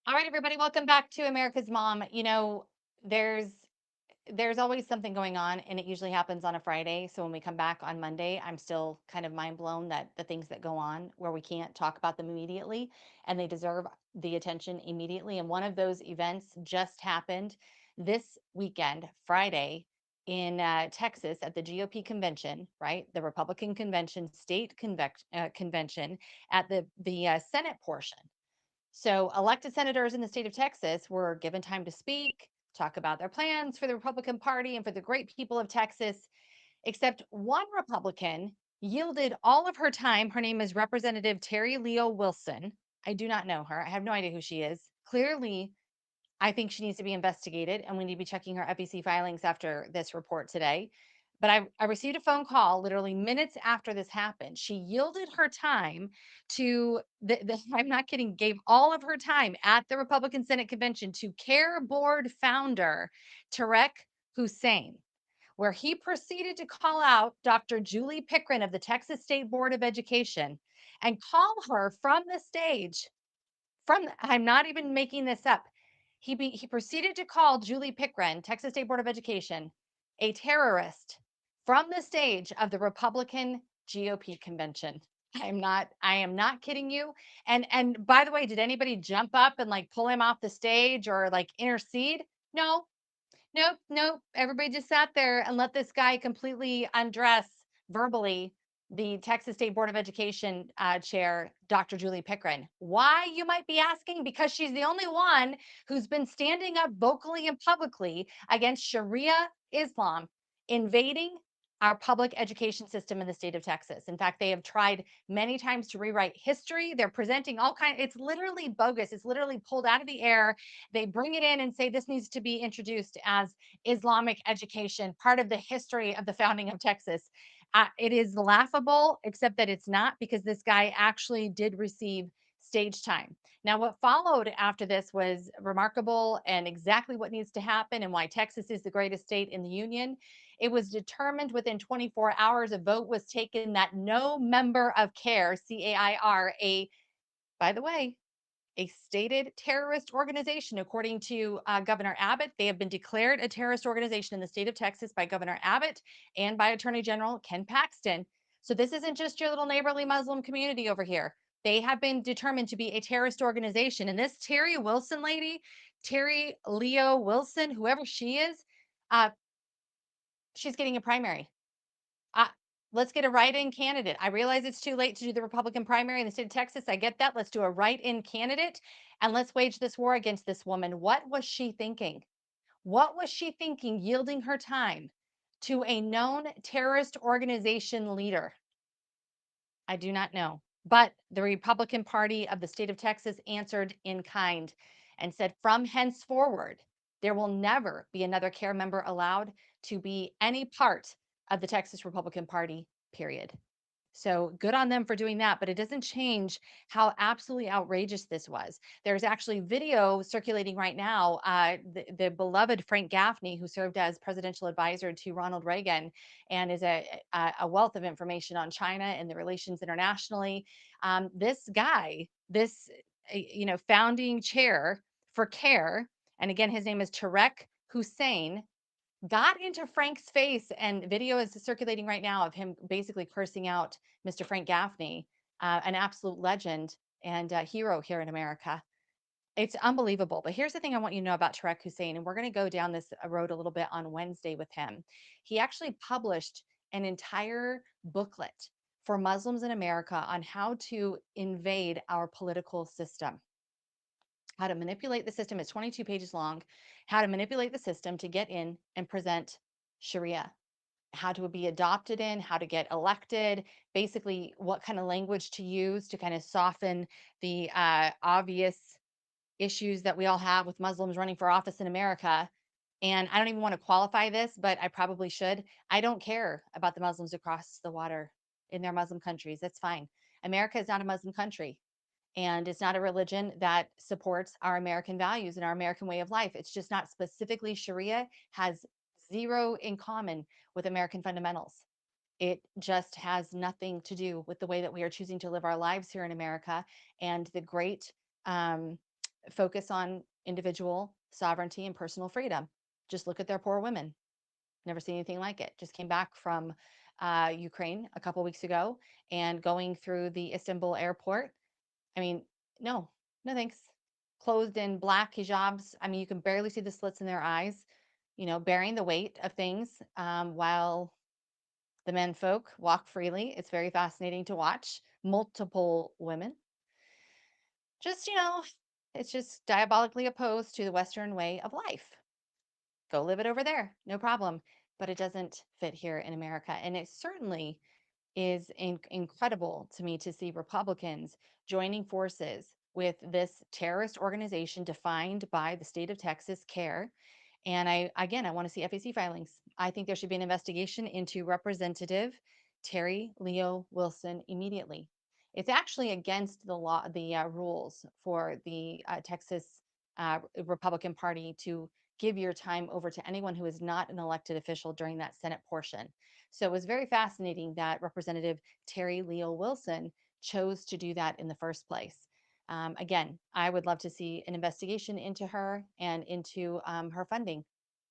All right, everybody, welcome back to America's Mom. There's there's always something going on, and it usually happens on a Friday. So when we come back on Monday, I'm still kind of mind blown that the things that go on where we can't talk about them immediately, and they deserve the attention immediately. And one of those events just happened this weekend, Friday, in Texas at the GOP convention, right? The Republican convention, convention at the Senate portion. So, elected senators in the state of Texas were given time to speak, talk about their plans for the Republican Party and for the great people of Texas, except one Republican yielded all of her time. Her name is Representative Terry Leo Wilson. I do not know her. I have no idea who she is. Clearly, I think she needs to be investigated, and we need to be checking her FEC filings after this report today. But I received a phone call literally minutes after this happened. She yielded her time to I'm not kidding, gave all of her time at the Republican Senate convention to CARE board founder Tarek Hussein, where he proceeded to call out Dr. Julie Pickren of the Texas State Board of Education and call her from the stage I'm not even making this up. He proceeded to call Julie Pickren, Texas State Board of Education, a terrorist from the stage of the Republican GOP convention. I am not kidding you. And by the way, did anybody jump up and like pull him off the stage or like intercede? No, nope, nope. Everybody just sat there and let this guy completely undress verbally the Texas State Board of Education chair, Dr. Julie Pickren. Why, you might be asking? Because she's the only one who's been standing up vocally and publicly against Sharia Islam invading our public education system in the state of Texas. In fact, they have tried many times to rewrite history. They're presenting all kinds, it's literally bogus. It's literally pulled out of the air. They bring it in and say this needs to be introduced as Islamic education, part of the history of the founding of Texas. It is laughable, except that it's not, because this guy actually did receive stage time. Now, what followed after this was remarkable and exactly what needs to happen and why Texas is the greatest state in the union. It was determined within 24 hours, a vote was taken that no member of CAIR, CAIR, by the way, a stated terrorist organization, according to Governor Abbott. They have been declared a terrorist organization in the state of Texas by Governor Abbott and by Attorney General Ken Paxton. So this isn't just your little neighborly Muslim community over here. They have been determined to be a terrorist organization. And this Terry Wilson lady, Terry Leo Wilson, whoever she is, uh, she's getting a primary. Uh, let's get a write-in candidate. I realize it's too late to do the Republican primary in the state of Texas. I get that. Let's do a write-in candidate and let's wage this war against this woman. What was she thinking? What was she thinking, yielding her time to a known terrorist organization leader? I do not know. But the Republican Party of the state of Texas answered in kind and said, from henceforward, there will never be another CARE member allowed to be any part of the Texas Republican Party, period. So good on them for doing that, but it doesn't change how absolutely outrageous this was. There's actually video circulating right now. The beloved Frank Gaffney, who served as presidential advisor to Ronald Reagan and is a wealth of information on China and the relations internationally. This guy, this founding chair for CARE, and again, his name is Tarek Hussein, got into Frank's face, and video is circulating right now of him basically cursing out Mr. Frank Gaffney, an absolute legend and hero here in America. It's unbelievable. But here's the thing I want you to know about Tarek Hussein, and we're going to go down this road a little bit on Wednesday with him. He actually published an entire booklet for Muslims in America on how to invade our political system, how to manipulate the system. It's 22 pages long, how to manipulate the system to get in and present Sharia, how to be adopted in, how to get elected, basically what kind of language to use to kind of soften the obvious issues that we all have with Muslims running for office in America. And I don't even want to qualify this, but I probably should. I don't care about the Muslims across the water in their Muslim countries. That's fine. America is not a Muslim country, and it's not a religion that supports our American values and our American way of life. It's just not specifically Sharia, has zero in common with American fundamentals. It just has nothing to do with the way that we are choosing to live our lives here in America and the great um, focus on individual sovereignty and personal freedom. Just look at their poor women. Never seen anything like it. Just came back from Ukraine a couple weeks ago and going through the Istanbul airport. I mean, no, no thanks. Clothed in black hijabs. I mean, you can barely see the slits in their eyes, bearing the weight of things while the men folk walk freely. It's very fascinating to watch. Multiple women. Just, it's just diabolically opposed to the Western way of life. Go live it over there. No problem. But it doesn't fit here in America. And it certainly is incredible to me to see Republicans joining forces with this terrorist organization defined by the state of Texas, CARE. And I want to see FEC filings. I think there should be an investigation into Representative Terry Leo Wilson immediately. It's actually against the law, the rules for the Texas Republican Party to give your time over to anyone who is not an elected official during that Senate portion. So it was very fascinating that Representative Terry Leo Wilson chose to do that in the first place. Again, I would love to see an investigation into her and into her funding,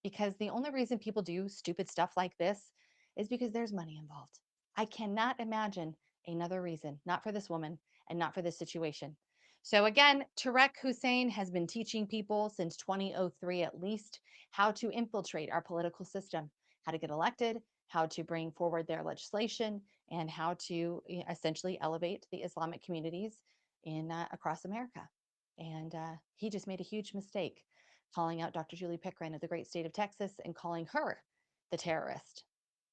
because the only reason people do stupid stuff like this is because there's money involved. I cannot imagine another reason, not for this woman and not for this situation. So again, Tarek Hussein has been teaching people since 2003 at least how to infiltrate our political system, how to get elected, how to bring forward their legislation, and how to essentially elevate the Islamic communities in across America. And he just made a huge mistake calling out Dr. Julie Pickering of the great state of Texas and calling her the terrorist.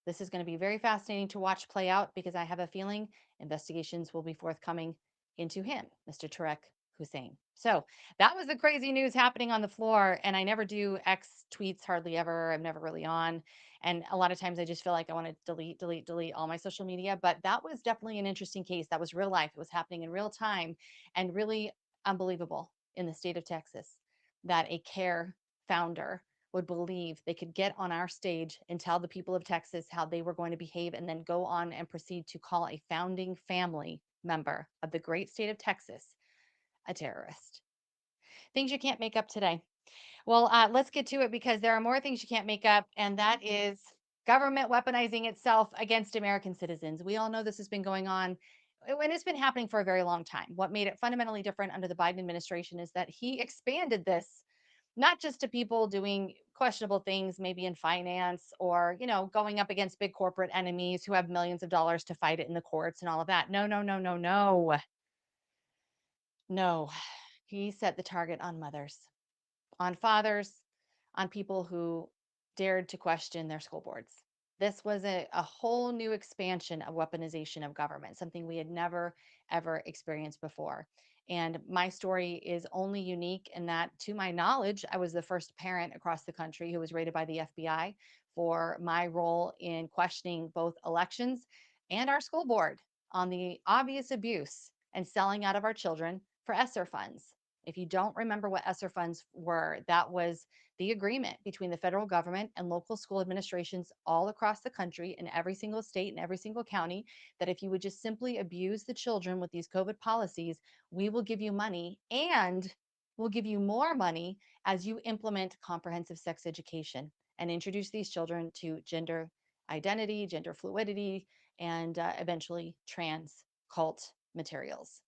This is going to be very fascinating to watch play out, because I have a feeling investigations will be forthcoming into him, Mr. Tarek Hussein. So that was the crazy news happening on the floor. And I never do X tweets hardly ever. I'm never really on. And a lot of times I just feel like I want to delete all my social media. But that was definitely an interesting case. That was real life. It was happening in real time and really unbelievable in the state of Texas that a CARE founder would believe they could get on our stage and tell the people of Texas how they were going to behave, and then go on and proceed to call a founding family member of the great state of Texas a terrorist. Things you can't make up today. Well, let's get to it, because there are more things you can't make up, and that is government weaponizing itself against American citizens. We all know this has been going on, and it's been happening for a very long time. What made it fundamentally different under the Biden administration is that he expanded this not just to people doing questionable things, maybe in finance, or going up against big corporate enemies who have millions of dollars to fight it in the courts and all of that. No, no, no, no, no, no. He set the target on mothers, on fathers, on people who dared to question their school boards. This was a whole new expansion of weaponization of government, something we had never, ever experienced before. And my story is only unique in that, to my knowledge, I was the first parent across the country who was rated by the FBI for my role in questioning both elections and our school board on the obvious abuse and selling out of our children for ESSER funds. If you don't remember what ESSER funds were, that was the agreement between the federal government and local school administrations all across the country, in every single state and every single county, that if you would just simply abuse the children with these COVID policies, we will give you money, and we'll give you more money as you implement comprehensive sex education and introduce these children to gender identity, gender fluidity, and eventually trans cult materials.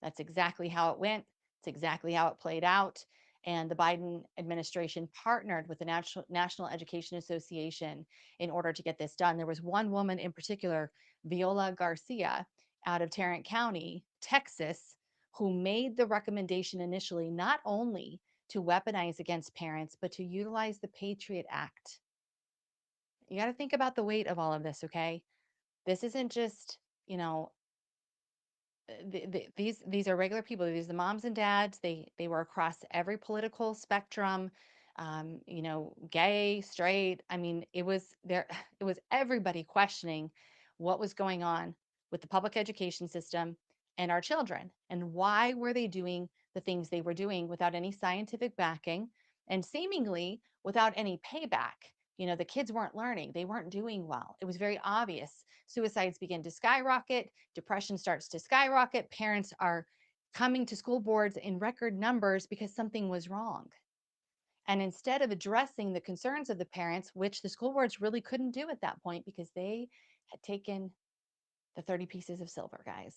That's exactly how it went. It's exactly how it played out. And the Biden administration partnered with the National Education Association in order to get this done. There was one woman in particular, Viola Garcia, out of Tarrant County, Texas, who made the recommendation initially not only to weaponize against parents, but to utilize the Patriot Act. You got to think about the weight of all of this, okay? This isn't just, you know, these are regular people. These are the moms and dads. They were across every political spectrum, gay, straight. I mean, it was there. It was everybody questioning what was going on with the public education system and our children, and why were they doing the things they were doing without any scientific backing and seemingly without any payback. The kids weren't learning. They weren't doing well. It was very obvious. Suicides begin to skyrocket. Depression starts to skyrocket. Parents are coming to school boards in record numbers because something was wrong. And instead of addressing the concerns of the parents, which the school boards really couldn't do at that point because they had taken the 30 pieces of silver, guys.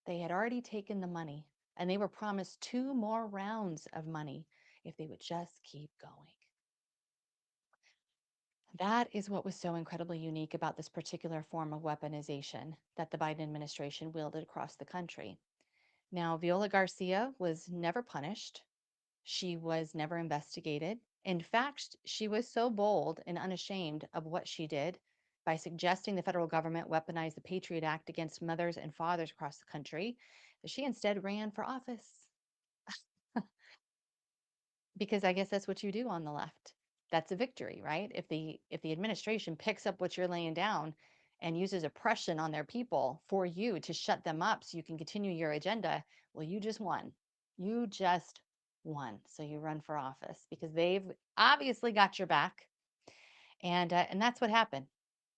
They had already taken the money and they were promised 2 more rounds of money if they would just keep going. That is what was so incredibly unique about this particular form of weaponization that the Biden administration wielded across the country. Now, Viola Garcia was never punished. She was never investigated. In fact, she was so bold and unashamed of what she did by suggesting the federal government weaponize the Patriot Act against mothers and fathers across the country that she instead ran for office. Because I guess that's what you do on the left. That's a victory, right? If the administration picks up what you're laying down and uses oppression on their people for you to shut them up so you can continue your agenda, well, you just won. You just won. So you run for office because they've obviously got your back. And that's what happened.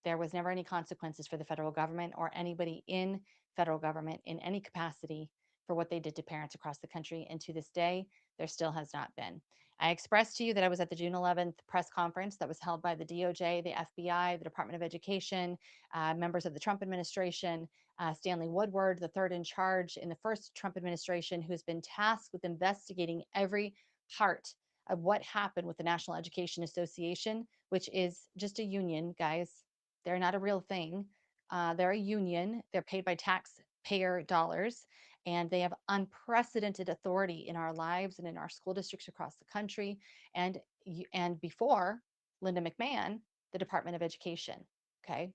There was never any consequences for the federal government or anybody in federal government in any capacity for what they did to parents across the country. And to this day, there still has not been. I expressed to you that I was at the June 11th press conference that was held by the DOJ, the FBI, the Department of Education, members of the Trump administration, Stanley Woodward, the third in charge in the first Trump administration, who's been tasked with investigating every part of what happened with the National Education Association, which is just a union, guys. They're not a real thing. They're a union. They're paid by taxpayer dollars, and they have unprecedented authority in our lives and in our school districts across the country. And before Linda McMahon, the Department of Education. Okay,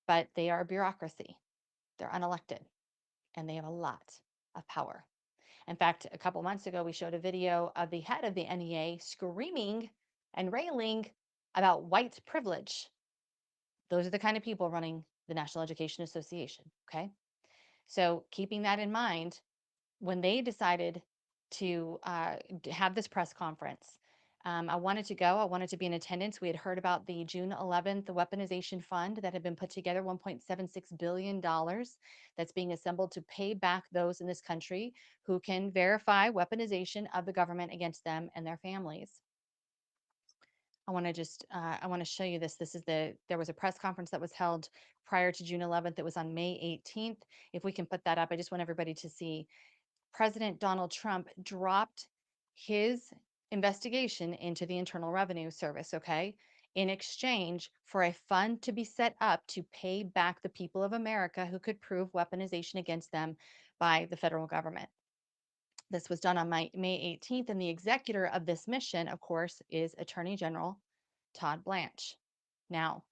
but they are a bureaucracy. They're unelected, and they have a lot of power. In fact, a couple months ago, we showed a video of the head of the NEA screaming and railing about white privilege. Those are the kind of people running the National Education Association. Okay. So, keeping that in mind, when they decided to have this press conference, I wanted to go. I wanted to be in attendance. We had heard about the June 11th, the weaponization fund that had been put together, $1.76 billion that's being assembled to pay back those in this country who can verify weaponization of the government against them and their families. I want to show you this. There was a press conference that was held prior to June 11th. It was on May 18th. If we can put that up, I just want everybody to see President Donald Trump dropped his investigation into the Internal Revenue Service, okay, in exchange for a fund to be set up to pay back the people of America who could prove weaponization against them by the federal government. This was done on May 18th, and the executor of this mission, of course, is Attorney General Todd Blanche. Now,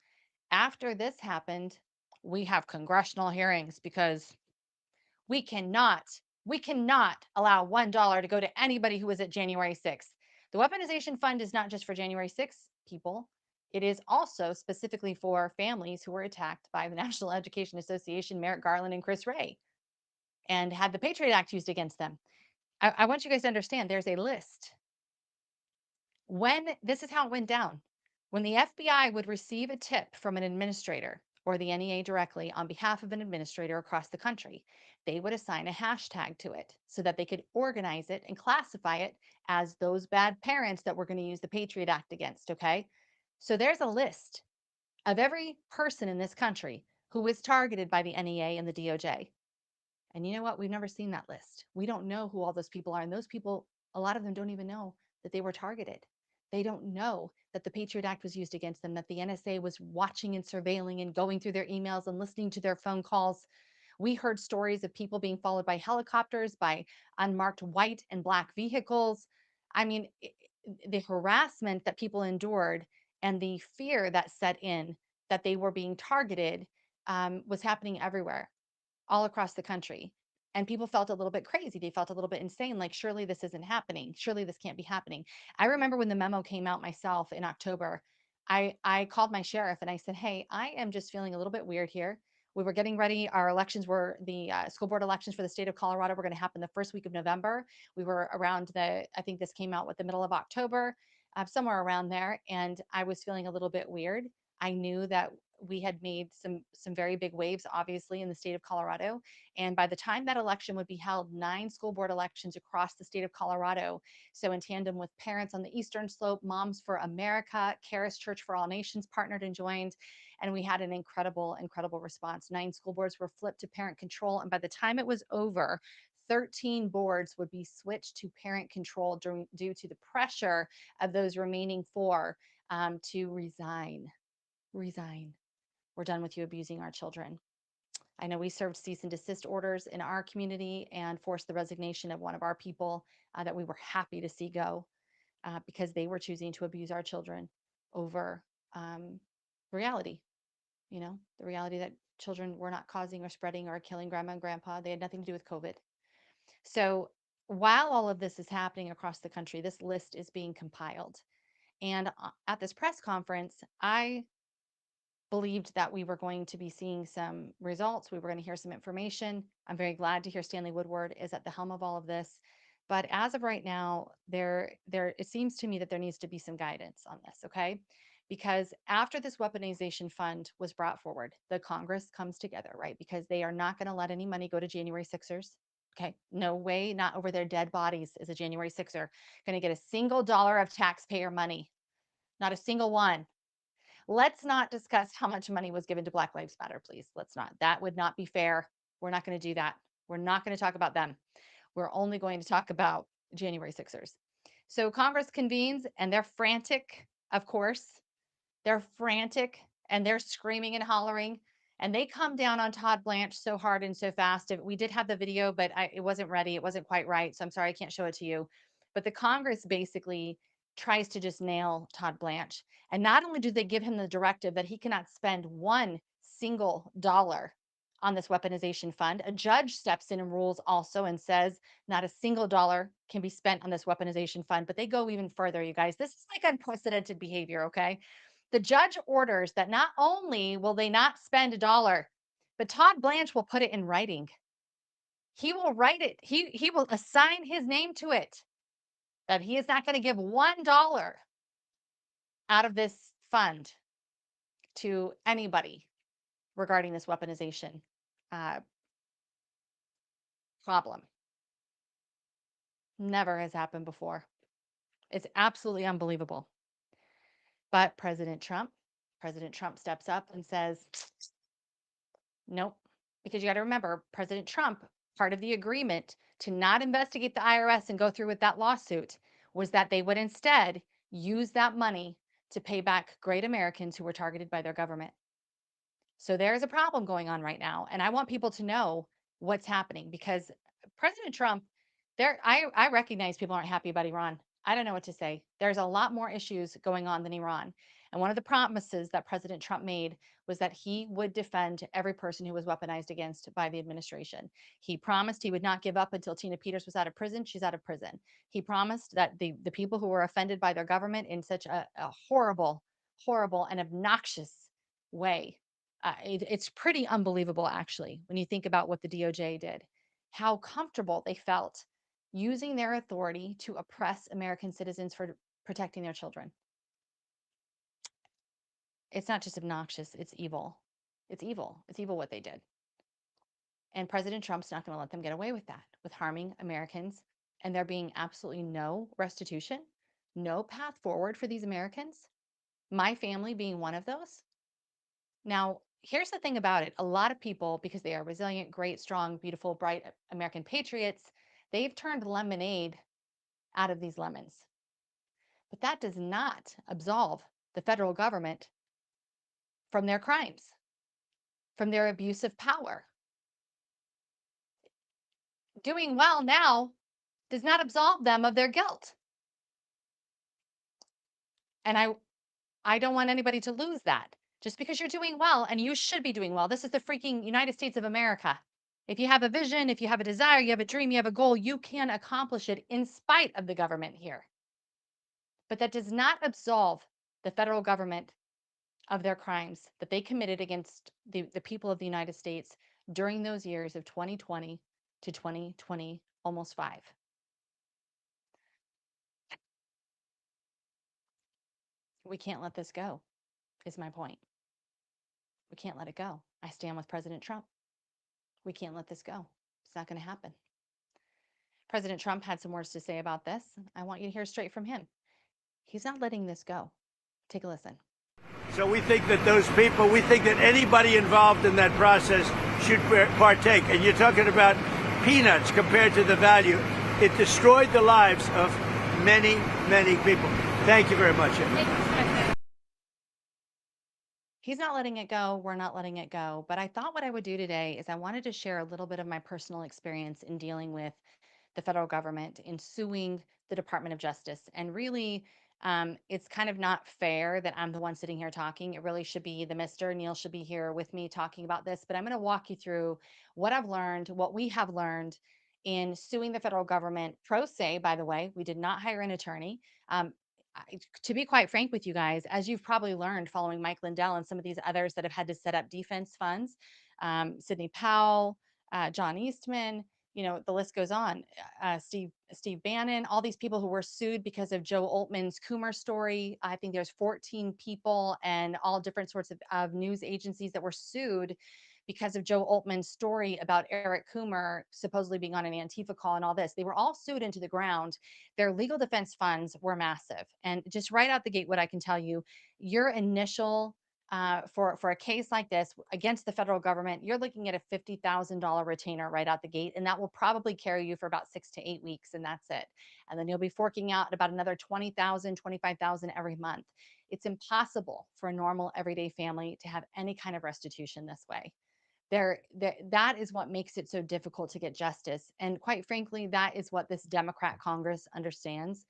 after this happened, we have congressional hearings because we cannot, we cannot allow $1 to go to anybody who was at January 6th. The weaponization fund is not just for January 6th people. It is also specifically for families who were attacked by the National Education Association, Merrick Garland and Chris Wray, and had the Patriot Act used against them. I want you guys to understand there's a list. When this is how it went down. When the FBI would receive a tip from an administrator or the NEA directly on behalf of an administrator across the country, they would assign a hashtag to it so that they could organize it and classify it as those bad parents that we're going to use the Patriot Act against. Okay. So there's a list of every person in this country who was targeted by the NEA and the DOJ. And you know what? We've never seen that list. We don't know who all those people are. And those people, a lot of them don't even know that they were targeted. They don't know that the Patriot Act was used against them, that the NSA was watching and surveilling and going through their emails and listening to their phone calls. We heard stories of people being followed by helicopters, by unmarked white and black vehicles. I mean, the harassment that people endured and the fear that set in that they were being targeted was happening everywhere, all across the country. And people felt a little bit crazy. They felt a little bit insane, like, surely this isn't happening. Surely this can't be happening. I remember when the memo came out myself in October, I called my sheriff and I said, hey, I am just feeling a little bit weird here. We were getting ready. Our elections were the school board elections for the state of Colorado were going to happen the first week of November. We were around I think this came out with the middle of October, somewhere around there. And I was feeling a little bit weird. I knew that we had made some very big waves, obviously, in the state of Colorado. And by the time that election would be held, 9 school board elections across the state of Colorado. So in tandem with Parents on the Eastern Slope, Moms for America, Charis Church for All Nations partnered and joined. And we had an incredible, incredible response. 9 school boards were flipped to parent control. And by the time it was over, 13 boards would be switched to parent control due to the pressure of those remaining 4 to resign. Resign. We're done with you abusing our children. I know we served cease and desist orders in our community and forced the resignation of one of our people that we were happy to see go because they were choosing to abuse our children over reality. The reality that children were not causing or spreading or killing grandma and grandpa. They had nothing to do with COVID. So while all of this is happening across the country, this list is being compiled. And at this press conference, I believed that we were going to be seeing some results. We were going to hear some information. I'm very glad to hear Stanley Woodward is at the helm of all of this. But as of right now, it seems to me that there needs to be some guidance on this, okay? Because after this weaponization fund was brought forward, the Congress comes together, right? Because they are not going to let any money go to January 6ers. Okay, no way, not over their dead bodies is a January 6er going to get a single dollar of taxpayer money. Not a single one. Let's not discuss how much money was given to Black Lives Matter, please. Let's not. That would not be fair. We're not going to do that. We're not going to talk about them. We're only going to talk about January 6ers. So Congress convenes and they're frantic, of course. They're frantic and they're screaming and hollering. And they come down on Todd Blanche so hard and so fast. We did have the video, but it wasn't ready. It wasn't quite right. So I'm sorry I can't show it to you. But the Congress basically tries to just nail Todd Blanche. And not only do they give him the directive that he cannot spend one single dollar on this weaponization fund, a judge steps in and rules also and says not a single dollar can be spent on this weaponization fund. But they go even further, you guys. This is like unprecedented behavior, okay? The judge orders that not only will they not spend a dollar, but Todd Blanche will put it in writing. He will write it. He will assign his name to it that he is not going to give $1 out of this fund to anybody regarding this weaponization uh, problem. Never has happened before. It's absolutely unbelievable. But President Trump steps up and says, nope. Because you got to remember, President Trump, part of the agreement to not investigate the IRS and go through with that lawsuit was that they would instead use that money to pay back great Americans who were targeted by their government. So there's a problem going on right now. And I want people to know what's happening because President Trump, I recognize people aren't happy about Iran. I don't know what to say. There's a lot more issues going on than Iran. And one of the promises that President Trump made was that he would defend every person who was weaponized against by the administration. He promised he would not give up until Tina Peters was out of prison. She's out of prison. He promised that the people who were offended by their government in such a horrible, horrible, and obnoxious way, it's pretty unbelievable, actually, when you think about what the DOJ did, how comfortable they felt using their authority to oppress American citizens for protecting their children. It's not just obnoxious, it's evil. It's evil. It's evil what they did. And President Trump's not going to let them get away with that, with harming Americans, and there being absolutely no restitution, no path forward for these Americans, my family being one of those. Now, here's the thing about it. A lot of people, because they are resilient, great, strong, beautiful, bright American patriots, they've turned lemonade out of these lemons. But that does not absolve the federal government from their crimes, from their abuse of power. Doing well now does not absolve them of their guilt. And I don't want anybody to lose that. Just because you're doing well, and you should be doing well. This is the freaking United States of America. If you have a vision, if you have a desire, you have a dream, you have a goal, you can accomplish it in spite of the government here. But that does not absolve the federal government of their crimes that they committed against the people of the United States during those years of 2020 to 2020, almost 5. We can't let this go, is my point. We can't let it go. I stand with President Trump. We can't let this go. It's not going to happen. President Trump had some words to say about this. I want you to hear straight from him. He's not letting this go. Take a listen. So we think that those people, we think that anybody involved in that process should partake. And you're talking about peanuts compared to the value. It destroyed the lives of many, many people. Thank you very much. He's not letting it go. We're not letting it go. But I thought what I would do today is I wanted to share a little bit of my personal experience in dealing with the federal government in suing the Department of Justice. And really, it's kind of not fair that I'm the one sitting here talking. It really should be the Mr. Neil should be here with me talking about this. But I'm going to walk you through what I've learned, what we have learned in suing the federal government pro se. By the way, we did not hire an attorney. To be quite frank with you guys, as you've probably learned following Mike Lindell and some of these others that have had to set up defense funds, Sidney Powell, John Eastman, the list goes on. Steve Bannon, all these people who were sued because of Joe Altman's Coomer story. I think there's 14 people and all different sorts of news agencies that were sued because of Joe Altman's story about Eric Coomer supposedly being on an Antifa call and all this. They were all sued into the ground. Their legal defense funds were massive. And just right out the gate, what I can tell you, your initial for a case like this against the federal government, you're looking at a $50,000 retainer right out the gate, and that will probably carry you for about 6 to 8 weeks, and that's it. And then you'll be forking out about another 20,000, 25,000 every month. It's impossible for a normal everyday family to have any kind of restitution this way. That is what makes it so difficult to get justice. And quite frankly, that is what this Democrat Congress understands.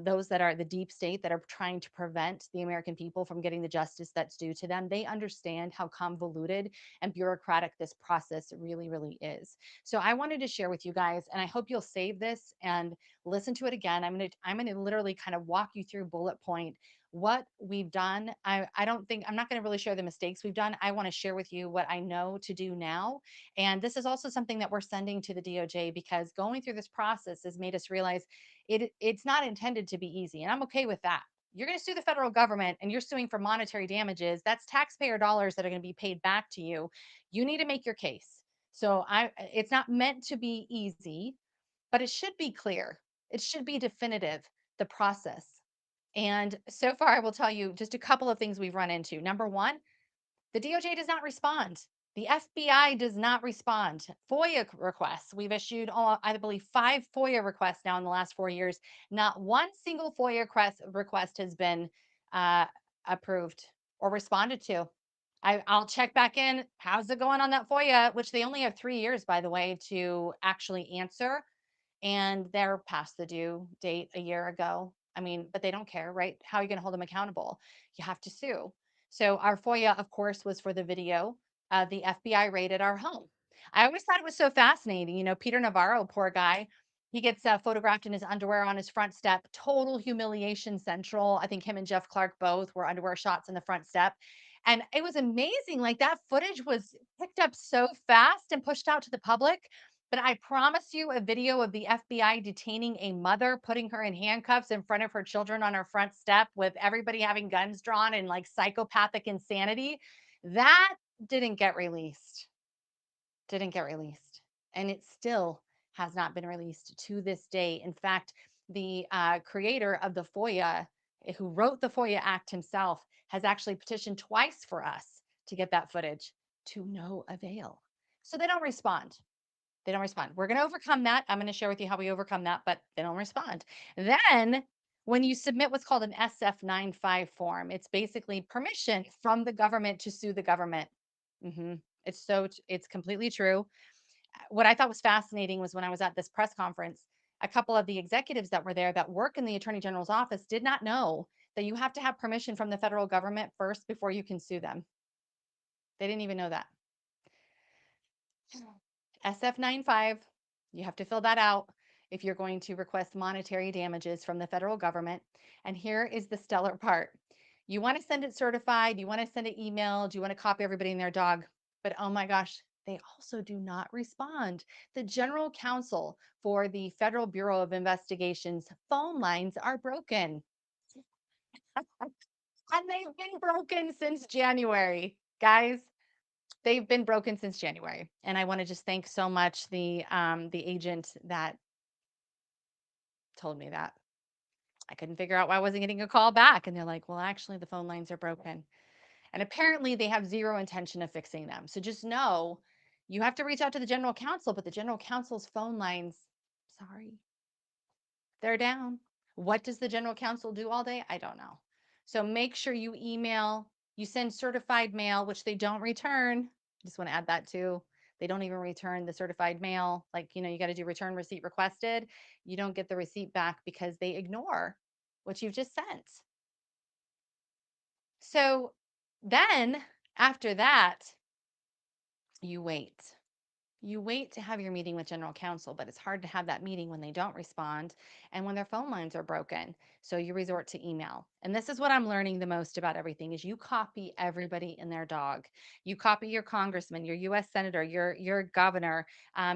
Those that are the deep state that are trying to prevent the American people from getting the justice that's due to them, they understand how convoluted and bureaucratic this process really, really is. So I wanted to share with you guys, and I hope you'll save this and listen to it again. I'm gonna literally kind of walk you through bullet point what we've done. I don't think I'm not going to really share the mistakes we've done. I want to share with you what I know to do now. And this is also something that we're sending to the DOJ because going through this process has made us realize it's not intended to be easy. And I'm okay with that. You're going to sue the federal government and you're suing for monetary damages. That's taxpayer dollars that are going to be paid back to you. You need to make your case. So it's not meant to be easy, but it should be clear. It should be definitive, the process. And so far, I will tell you just a couple of things we've run into. Number one, the DOJ does not respond. The FBI does not respond. FOIA requests. We've issued, I believe, 5 FOIA requests now in the last 4 years. Not one single FOIA request has been uh, approved or responded to. I'll check back in. How's it going on that FOIA? Which they only have 3 years, by the way, to actually answer, and they're past the due date a year ago. I mean, but they don't care, right? How are you going to hold them accountable? You have to sue. So our FOIA, of course, was for the video the FBI raided our home. I always thought it was so fascinating. Peter Navarro, poor guy, he gets photographed in his underwear on his front step. Total humiliation central. I think him and Jeff Clark both were underwear shots in the front step. And it was amazing. Like that footage was picked up so fast and pushed out to the public. But I promise you, a video of the FBI detaining a mother, putting her in handcuffs in front of her children on her front step with everybody having guns drawn and like psychopathic insanity, that didn't get released. Didn't get released. And it still has not been released to this day. In fact, the creator of the FOIA, who wrote the FOIA Act himself, has actually petitioned twice for us to get that footage to no avail. So they don't respond. They don't respond. We're going to overcome that. I'm going to share with you how we overcome that, but they don't respond. Then, when you submit what's called an SF-95 form, it's basically permission from the government to sue the government. Mhm. It's completely true. What I thought was fascinating was when I was at this press conference, a couple of the executives that were there that work in the Attorney General's office did not know that you have to have permission from the federal government first before you can sue them. They didn't even know that. SF-95, you have to fill that out if you're going to request monetary damages from the federal government. And here is the stellar part. You want to send it certified, you want to send it emailed, you want to copy everybody and their dog, but oh my gosh, they also do not respond. The general counsel for the Federal Bureau of Investigation's phone lines are broken. And they've been broken since January. Guys, they've been broken since January, and I wanna just thank so much the agent that told me that. I couldn't figure out why I wasn't getting a call back, and they're like, "Well, actually, the phone lines are broken." And apparently, they have 0 intention of fixing them. So just know you have to reach out to the general counsel, but the general counsel's phone lines, sorry, they're down. What does the general counsel do all day? I don't know. So make sure you email, you send certified mail, which they don't return. Just want to add that too. They don't even return the certified mail. Like, you got to do return receipt requested. You don't get the receipt back because they ignore what you've just sent. So then after that, you wait. You wait to have your meeting with general counsel, but it's hard to have that meeting when they don't respond and when their phone lines are broken. So you resort to email. And this is what I'm learning the most about everything is you copy everybody and their dog. You copy your congressman, your US senator, your governor,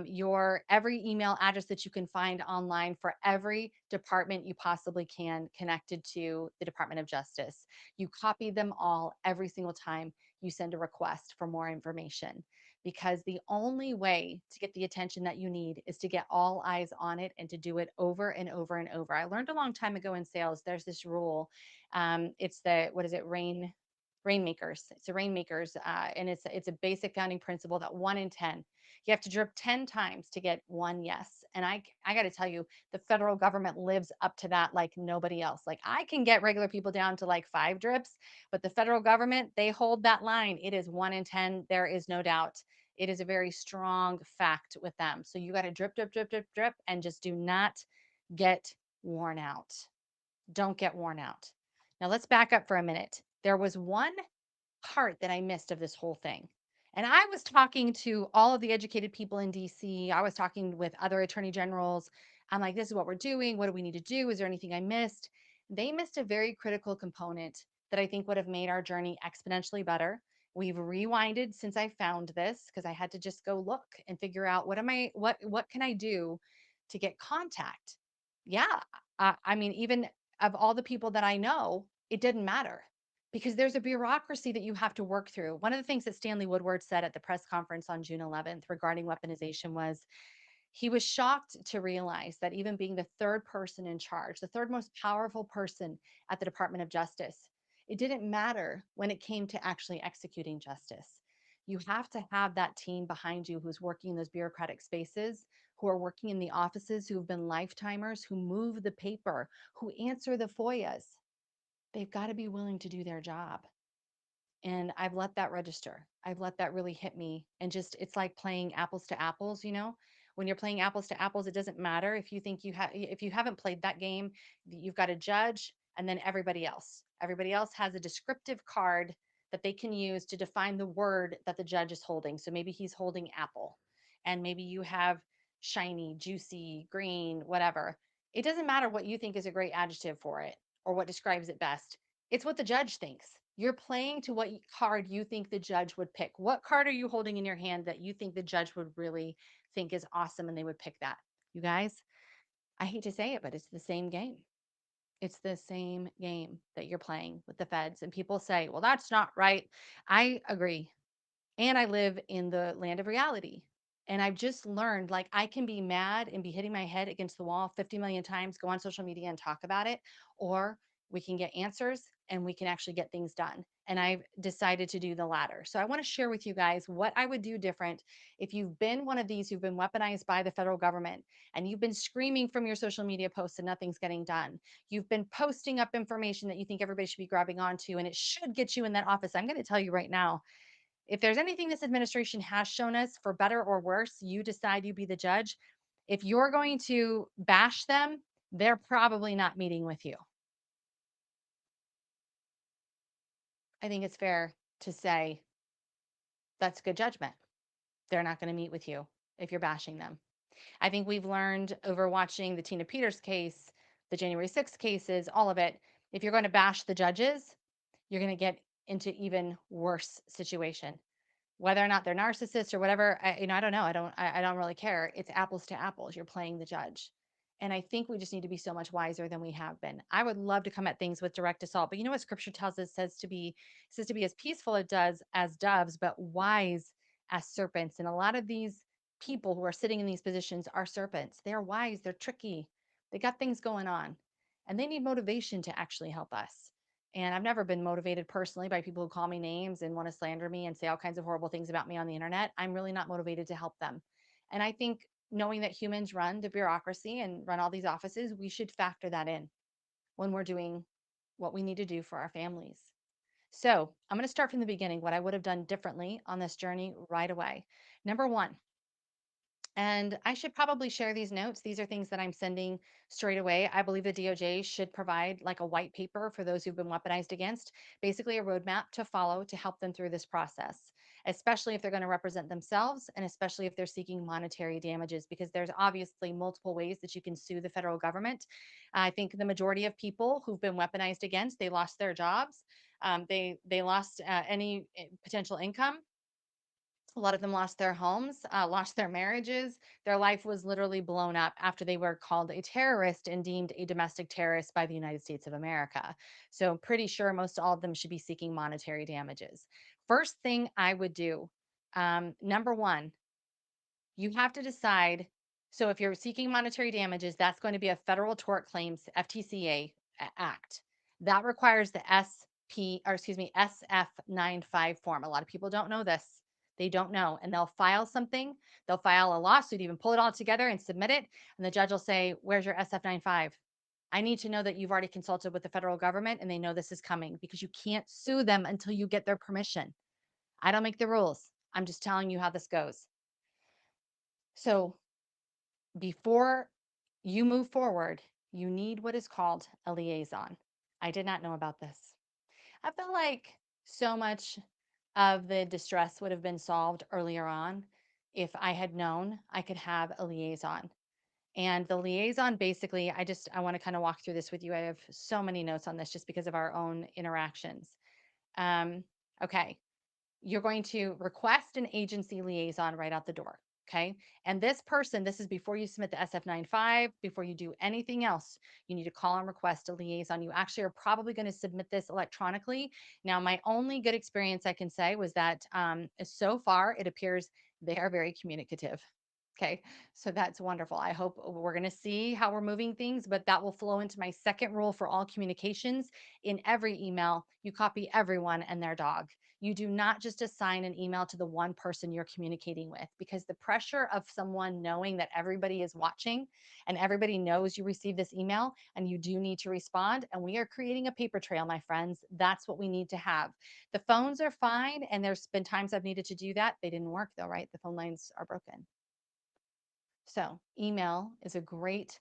your every email address that you can find online for every department you possibly can connected to the Department of Justice. You copy them all every single time you send a request for more information because the only way to get the attention that you need is to get all eyes on it and to do it over and over and over. I learned a long time ago in sales, there's this rule. It's the, what is it? Rainmakers. It's a rainmakers. And it's a basic founding principle that 1 in 10, you have to drip 10 times to get one yes. And I got to tell you, the federal government lives up to that like nobody else. Like I can get regular people down to like 5 drips, but the federal government, they hold that line. It is 1 in 10. There is no doubt. It is a very strong fact with them. So you got to drip, drip, drip, drip, drip, and just do not get worn out. Don't get worn out. Now let's back up for a minute. There was one part that I missed of this whole thing. And I was talking to all of the educated people in DC. I was talking with other attorney generals. I'm like, this is what we're doing. What do we need to do? Is there anything I missed? They missed a very critical component that I think would have made our journey exponentially better. We've rewinded since I found this because I had to just go look and figure out what can I do to get contact. Yeah, I mean, even of all the people that I know, it didn't matter because there's a bureaucracy that you have to work through. One of the things that Stanley Woodward said at the press conference on June 11th regarding weaponization was he was shocked to realize that even being the third person in charge, the third most powerful person at the Department of Justice, it didn't matter when it came to actually executing justice. You have to have that team behind you who's working in those bureaucratic spaces, who are working in the offices, who've been lifetimers, who move the paper, who answer the FOIAs. They've got to be willing to do their job. And I've let that register. I've let that really hit me. And just, it's like playing apples to apples. When you're playing apples to apples, it doesn't matter if you think if you haven't played that game, you've got a judge and then everybody else. Everybody else has a descriptive card that they can use to define the word that the judge is holding. So maybe he's holding apple, and maybe you have shiny, juicy, green, whatever. It doesn't matter what you think is a great adjective for it or what describes it best. It's what the judge thinks. You're playing to what card you think the judge would pick. What card are you holding in your hand that you think the judge would really think is awesome and they would pick that? You guys, I hate to say it, but it's the same game. It's the same game that you're playing with the feds. And people say, well, that's not right. I agree. And I live in the land of reality. And I've just learned like I can be mad and be hitting my head against the wall 50 million times, go on social media and talk about it, or we can get answers and we can actually get things done. And I've decided to do the latter. So I want to share with you guys what I would do different if you've been one of these who've been weaponized by the federal government and you've been screaming from your social media posts and nothing's getting done. You've been posting up information that you think everybody should be grabbing onto and it should get you in that office. I'm going to tell you right now, if there's anything this administration has shown us, for better or worse, you decide, you be the judge. If you're going to bash them, they're probably not meeting with you. I think it's fair to say that's good judgment. They're not going to meet with you if you're bashing them. I think we've learned over watching the Tina Peters case, the January 6th cases, all of it. If you're going to bash the judges, you're going to get into even worse situation. Whether or not they're narcissists or whatever, I don't know. I don't really care. It's apples to apples. You're playing the judge. And I think we just need to be so much wiser than we have been. I would love to come at things with direct assault, but you know what scripture tells us says to be as peaceful it does as doves, but wise as serpents. And a lot of these people who are sitting in these positions are serpents. They're wise, they're tricky, they got things going on, and they need motivation to actually help us. And I've never been motivated personally by people who call me names and want to slander me and say all kinds of horrible things about me on the internet. I'm really not motivated to help them. And I think knowing that humans run the bureaucracy and run all these offices, we should factor that in when we're doing what we need to do for our families. So I'm going to start from the beginning, what I would have done differently on this journey right away. Number one, and I should probably share these notes. These are things that I'm sending straight away. I believe the DOJ should provide like a white paper for those who've been weaponized against, basically a roadmap to follow to help them through this process, especially if they're going to represent themselves and especially if they're seeking monetary damages, because there's obviously multiple ways that you can sue the federal government. I think the majority of people who've been weaponized against, they lost their jobs. They lost any potential income. A lot of them lost their homes, lost their marriages. Their life was literally blown up after they were called a terrorist and deemed a domestic terrorist by the United States of America. So I'm pretty sure most all of them should be seeking monetary damages. First thing I would do, number one, you have to decide. So if you're seeking monetary damages, that's going to be a Federal Tort Claims FTCA Act. That requires the SF95 form. A lot of people don't know this. They don't know. And they'll file something, they'll file a lawsuit, even pull it all together and submit it. And the judge will say, "Where's your SF95? I need to know that you've already consulted with the federal government and they know this is coming because you can't sue them until you get their permission." I don't make the rules. I'm just telling you how this goes. So before you move forward, you need what is called a liaison. I did not know about this. I felt like so much of the distress would have been solved earlier on if I had known I could have a liaison. And the liaison basically, I want to kind of walk through this with you. I have so many notes on this just because of our own interactions. Um, okay. You're going to request an agency liaison right out the door. Okay. And this person, this is before you submit the SF95, before you do anything else, you need to call and request a liaison. You actually are probably going to submit this electronically. Now, my only good experience I can say was that so far it appears they are very communicative. Okay. So that's wonderful. I hope we're going to see how we're moving things, but that will flow into my second rule for all communications. In every email, you copy everyone and their dog. You do not just assign an email to the one person you're communicating with, because the pressure of someone knowing that everybody is watching and everybody knows you received this email and you do need to respond. And we are creating a paper trail, my friends. That's what we need to have. The phones are fine. And there's been times I've needed to do that. They didn't work though, right? The phone lines are broken. So, email is a great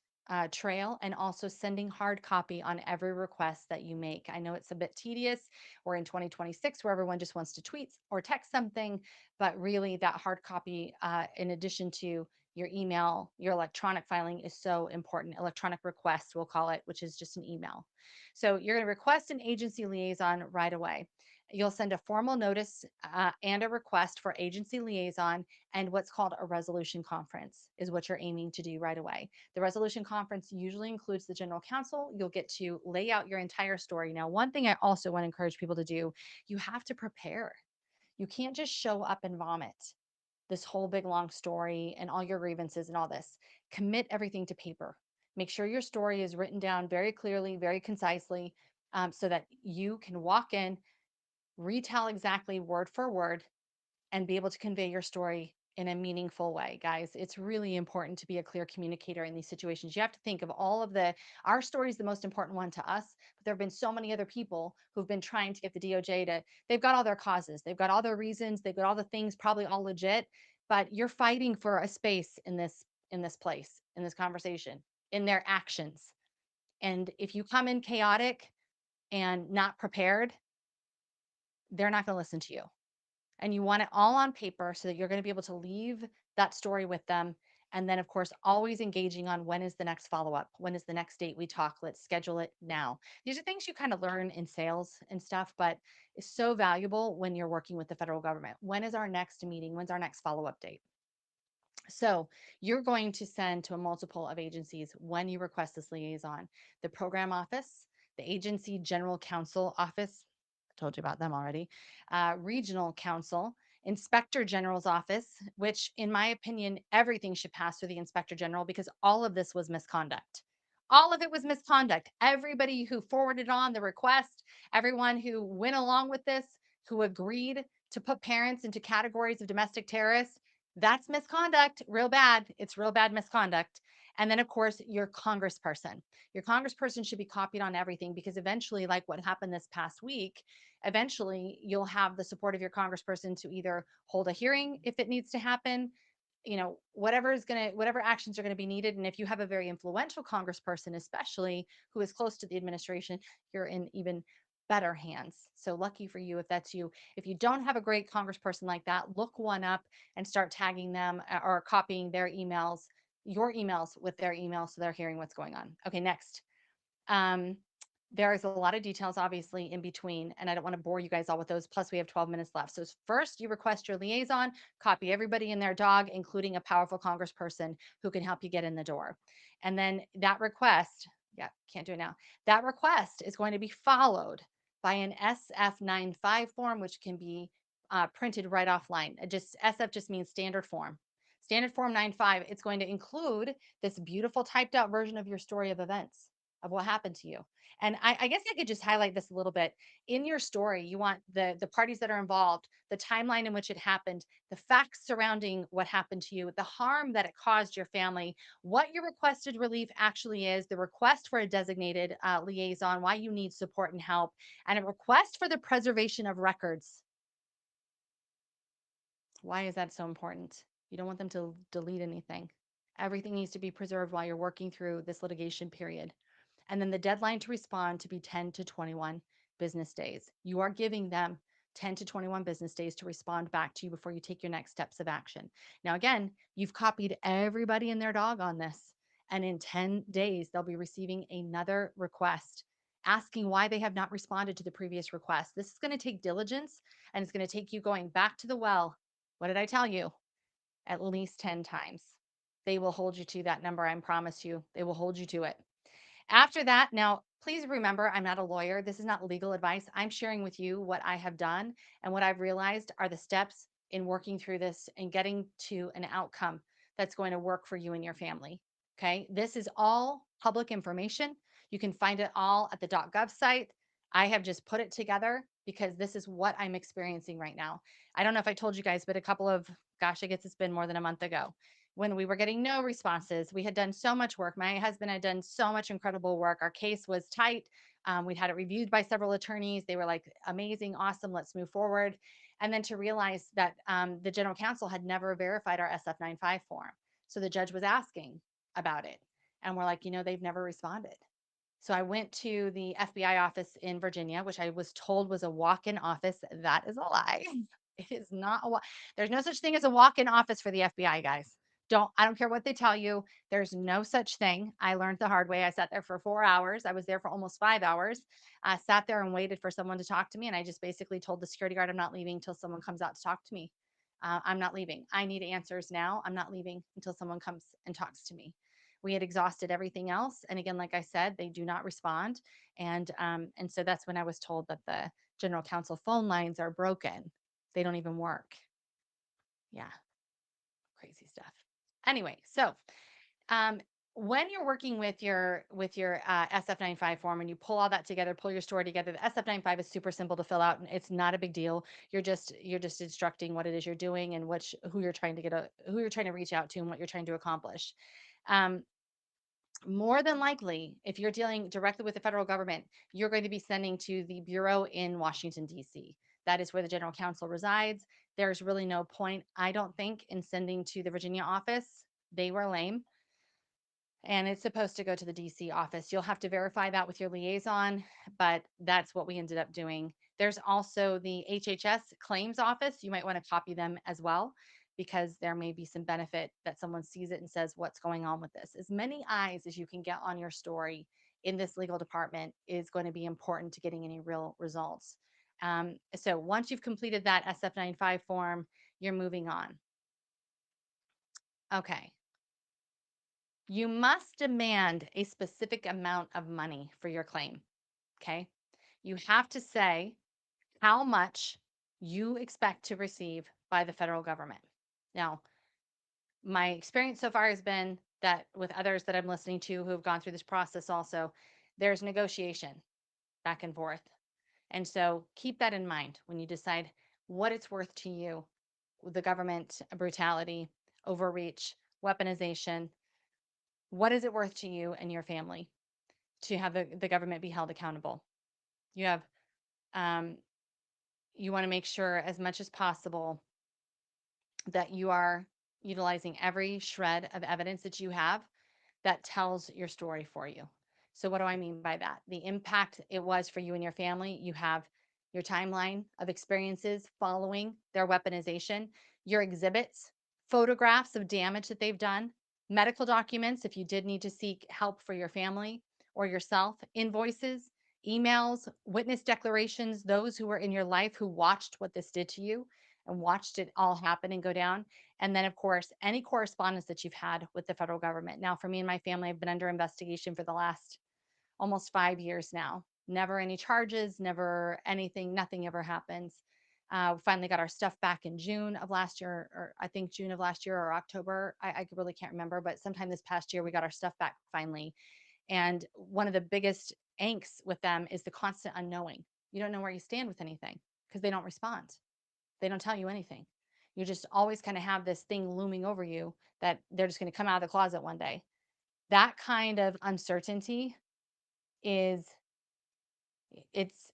trail, and also sending hard copy on every request that you make. I know it's a bit tedious. We're in 2026 where everyone just wants to tweet or text something, but really, that hard copy, in addition to your email, your electronic filing is so important. Electronic request, we'll call it, which is just an email. So, you're going to request an agency liaison right away. You'll send a formal notice and a request for agency liaison, and what's called a resolution conference is what you're aiming to do right away. The resolution conference usually includes the general counsel. You'll get to lay out your entire story. Now, one thing I also want to encourage people to do, you have to prepare. You can't just show up and vomit this whole big long story and all your grievances and all this. Commit everything to paper. Make sure your story is written down very clearly, very concisely, so that you can walk in, retell exactly word for word, and be able to convey your story in a meaningful way. Guys, it's really important to be a clear communicator in these situations. You have to think of all of our story is the most important one to us, but there have been so many other people who've been trying to get the DOJ to, they've got all their causes, they've got all their reasons, they've got all the things probably all legit, but you're fighting for a space in this place, in this conversation, in their actions. And if you come in chaotic and not prepared, they're not going to listen to you, and you want it all on paper so that you're going to be able to leave that story with them. And then, of course, always engaging on when is the next follow up? When is the next date we talk? Let's schedule it now. These are things you kind of learn in sales and stuff, but it's so valuable when you're working with the federal government. When is our next meeting? When's our next follow up date? So you're going to send to a multiple of agencies when you request this liaison: the program office, the agency general counsel office. I told you about them already. Regional counsel, inspector general's office, which in my opinion, everything should pass through the inspector general because all of this was misconduct. All of it was misconduct. Everybody who forwarded on the request, everyone who went along with this, who agreed to put parents into categories of domestic terrorists, that's misconduct, real bad. It's real bad misconduct. And then, of course, your congressperson. Your congressperson should be copied on everything because eventually, like what happened this past week, eventually you'll have the support of your congressperson to either hold a hearing if it needs to happen, whatever actions are going to be needed. And if you have a very influential congressperson, especially who is close to the administration, you're in even better hands. So lucky for you if that's you. If you don't have a great congressperson like that, look one up and start tagging them or copying their emails, your emails with their emails so they're hearing what's going on. Okay, next. Um, there's a lot of details, obviously, in between, and I don't want to bore you guys all with those. Plus, we have 12 minutes left. So, first, you request your liaison, copy everybody and their dog, including a powerful congressperson who can help you get in the door. And then that request, yeah, can't do it now. That request is going to be followed by an SF95 form, which can be printed right offline. Just SF just means standard form. Standard form 95, it's going to include this beautiful typed out version of your story of events of what happened to you. And I guess I could just highlight this a little bit. In your story, you want the parties that are involved, the timeline in which it happened, the facts surrounding what happened to you, the harm that it caused your family, what your requested relief actually is, the request for a designated liaison, why you need support and help, and a request for the preservation of records. Why is that so important? You don't want them to delete anything. Everything needs to be preserved while you're working through this litigation period. And then the deadline to respond to be 10 to 21 business days. You are giving them 10 to 21 business days to respond back to you before you take your next steps of action. Now, again, you've copied everybody and their dog on this. And in 10 days, they'll be receiving another request asking why they have not responded to the previous request. This is going to take diligence and it's going to take you going back to the well. What did I tell you? At least 10 times. They will hold you to that number. I promise you, they will hold you to it. After that, now please remember, I'm not a lawyer. This is not legal advice. I'm sharing with you what I have done and what I've realized are the steps in working through this and getting to an outcome that's going to work for you and your family. Okay. This is all public information. You can find it all at the .gov site. I have just put it together because this is what I'm experiencing right now. I don't know if I told you guys, but a couple of, gosh, I guess it's been more than a month ago when we were getting no responses. We had done so much work. My husband had done so much incredible work. Our case was tight. We'd had it reviewed by several attorneys. They were like, amazing, awesome, let's move forward. And then to realize that the general counsel had never verified our SF95 form. So the judge was asking about it. And we're like, they've never responded. So I went to the FBI office in Virginia, which I was told was a walk-in office. That is a lie. It is not there's no such thing as a walk-in office for the FBI, guys. I don't care what they tell you. There's no such thing. I learned the hard way. I sat there for 4 hours. I was there for almost 5 hours. I sat there and waited for someone to talk to me. And I just basically told the security guard, I'm not leaving until someone comes out to talk to me. I'm not leaving. I need answers now. I'm not leaving until someone comes and talks to me. We had exhausted everything else. And again, like I said, they do not respond. And so that's when I was told that the general counsel phone lines are broken. They don't even work. Yeah, crazy stuff. Anyway, so um, when you're working with your SF95 form and you pull all that together, pull your story together, the SF95 is super simple to fill out and it's not a big deal. You're just instructing what it is you're doing and who you're trying to who you're trying to reach out to and what you're trying to accomplish. Um, More than likely, if you're dealing directly with the federal government, you're going to be sending to the bureau in Washington, D.C. That is where the general counsel resides. There's really no point, I don't think, in sending to the Virginia office. They were lame. And it's supposed to go to the DC office. You'll have to verify that with your liaison, but that's what we ended up doing. There's also the HHS claims office. You might want to copy them as well because there may be some benefit that someone sees it and says, what's going on with this? As many eyes as you can get on your story in this legal department is going to be important to getting any real results. So once you've completed that SF95 form, you're moving on. Okay. You must demand a specific amount of money for your claim. Okay. You have to say how much you expect to receive by the federal government. Now, my experience so far has been that with others that I'm listening to who have gone through this process also, there's negotiation back and forth. And so keep that in mind when you decide what it's worth to you, the government brutality, overreach, weaponization. What is it worth to you and your family to have the government be held accountable? You have, um, you want to make sure as much as possible that you are utilizing every shred of evidence that you have that tells your story for you. So, what do I mean by that? The impact it was for you and your family. You have your timeline of experiences following their weaponization, your exhibits, photographs of damage that they've done, medical documents if you did need to seek help for your family or yourself, invoices, emails, witness declarations, those who were in your life who watched what this did to you and watched it all happen and go down. And then, of course, any correspondence that you've had with the federal government. Now, for me and my family, I've been under investigation for the last almost 5 years now. Never any charges, never anything, nothing ever happens. We finally got our stuff back in June of last year, or I think June of last year or October. I really can't remember, but sometime this past year, we got our stuff back finally. And one of the biggest angst with them is the constant unknowing. You don't know where you stand with anything because they don't respond. They don't tell you anything. You just always kind of have this thing looming over you that they're just going to come out of the closet one day. That kind of uncertainty is it's,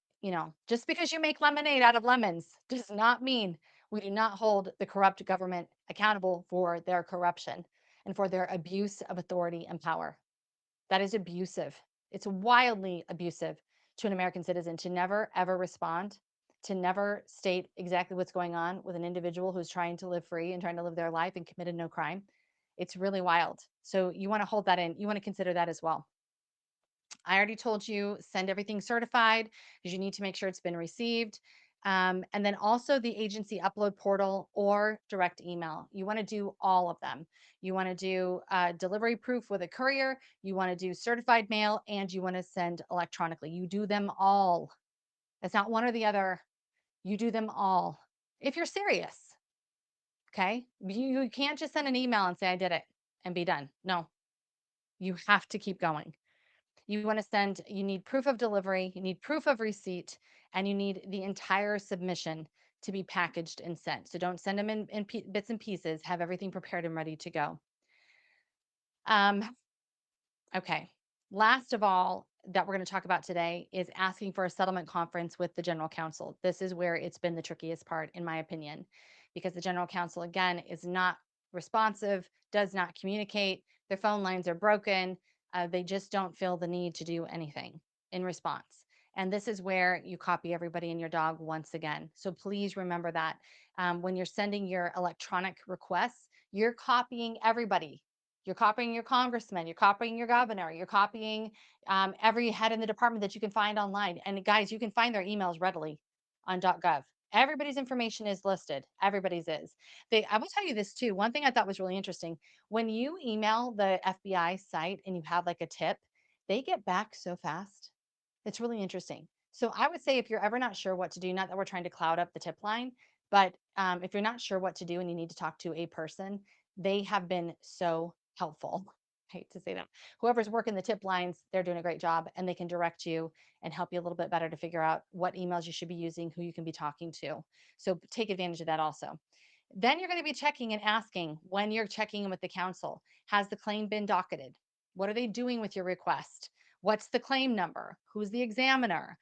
just because you make lemonade out of lemons does not mean we do not hold the corrupt government accountable for their corruption and for their abuse of authority and power. That is abusive. It's wildly abusive to an American citizen to never, ever respond, to never state exactly what's going on with an individual who's trying to live free and trying to live their life and committed no crime. It's really wild. So you want to hold that in. You want to consider that as well. I already told you send everything certified because you need to make sure it's been received. And then also the agency upload portal or direct email. You want to do all of them. You want to do delivery proof with a courier. You want to do certified mail and you want to send electronically. You do them all. It's not one or the other. You do them all. If you're serious, okay? You can't just send an email and say, I did it and be done. No, you have to keep going. You want to send, you need proof of delivery, you need proof of receipt, and you need the entire submission to be packaged and sent. So don't send them in bits and pieces, have everything prepared and ready to go. Um, okay. Last of all, that we're going to talk about today is asking for a settlement conference with the general counsel. This is where it's been the trickiest part, in my opinion, because the general counsel, again, is not responsive, does not communicate. Their phone lines are broken. They just don't feel the need to do anything in response. And this is where you copy everybody and your dog once again. So please remember that when you're sending your electronic requests, you're copying everybody. You're copying your congressman, you're copying your governor, you're copying every head in the department that you can find online. And guys, you can find their emails readily on .gov. Everybody's information is listed. Everybody's is. I will tell you this too. One thing I thought was really interesting when you email the FBI site and you have like a tip, they get back so fast. It's really interesting. So I would say if you're ever not sure what to do, not that we're trying to cloud up the tip line, but if you're not sure what to do and you need to talk to a person, they have been so helpful. I hate to say that. Whoever's working the tip lines, they're doing a great job and they can direct you and help you a little bit better to figure out what emails you should be using, who you can be talking to. So take advantage of that also. Then you're going to be checking and asking when you're checking in with the council, has the claim been docketed? What are they doing with your request? What's the claim number? Who's the examiner?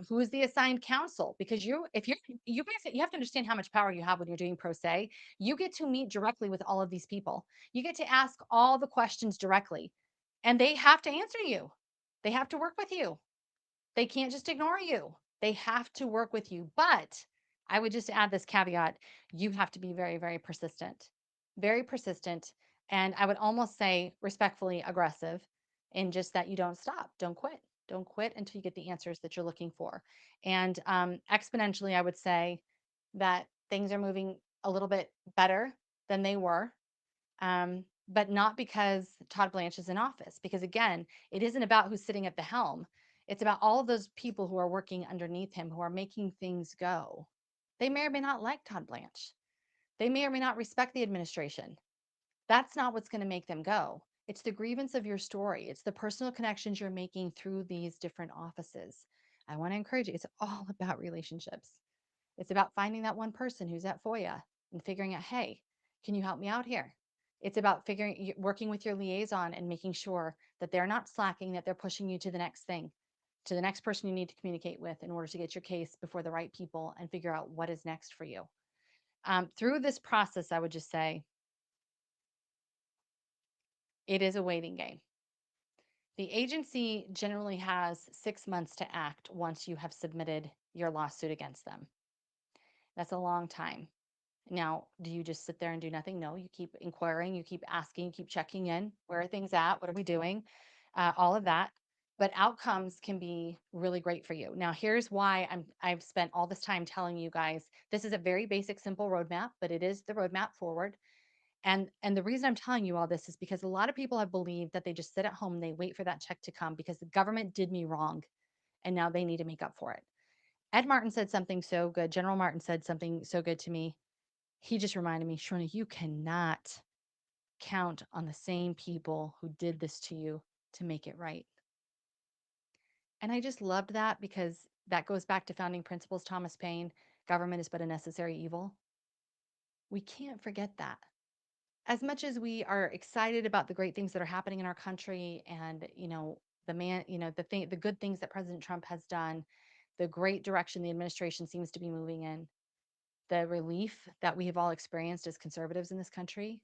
Who is the assigned counsel? Because if you guys, you have to understand how much power you have when you're doing pro se. You get to meet directly with all of these people. You get to ask all the questions directly, and they have to answer you. They have to work with you. They can't just ignore you. They have to work with you. But I would just add this caveat, you have to be very, very persistent. Very persistent. And I would almost say respectfully aggressive in just that you don't stop, don't quit. Don't quit until you get the answers that you're looking for. And exponentially, I would say that things are moving a little bit better than they were. But not because Todd Blanche is in office, because again, it isn't about who's sitting at the helm. It's about all of those people who are working underneath him, who are making things go. They may or may not like Todd Blanche. They may or may not respect the administration. That's not what's going to make them go. It's the grievance of your story. It's the personal connections you're making through these different offices. I want to encourage you. It's all about relationships. It's about finding that one person who's at FOIA and figuring out, hey, can you help me out here? It's about working with your liaison and making sure that they're not slacking, that they're pushing you to the next thing, to the next person you need to communicate with in order to get your case before the right people and figure out what is next for you. Through this process, I would just say it is a waiting game. The agency generally has 6 months to act once you have submitted your lawsuit against them. That's a long time. Now, do you just sit there and do nothing? No, you keep inquiring, you keep asking, you keep checking in. Where are things at? What are we doing? All of that. But outcomes can be really great for you. Now, here's why I've spent all this time telling you guys this is a very basic, simple roadmap, but it is the roadmap forward. And the reason I'm telling you all this is because a lot of people have believed that they just sit at home and they wait for that check to come because the government did me wrong and now they need to make up for it. Ed Martin said something so good. General Martin said something so good to me. He just reminded me, Shona, you cannot count on the same people who did this to you to make it right. And I just loved that because that goes back to founding principles, Thomas Paine, government is but a necessary evil. We can't forget that. As much as we are excited about the great things that are happening in our country and, the good things that President Trump has done, the great direction the administration seems to be moving in, the relief that we have all experienced as conservatives in this country,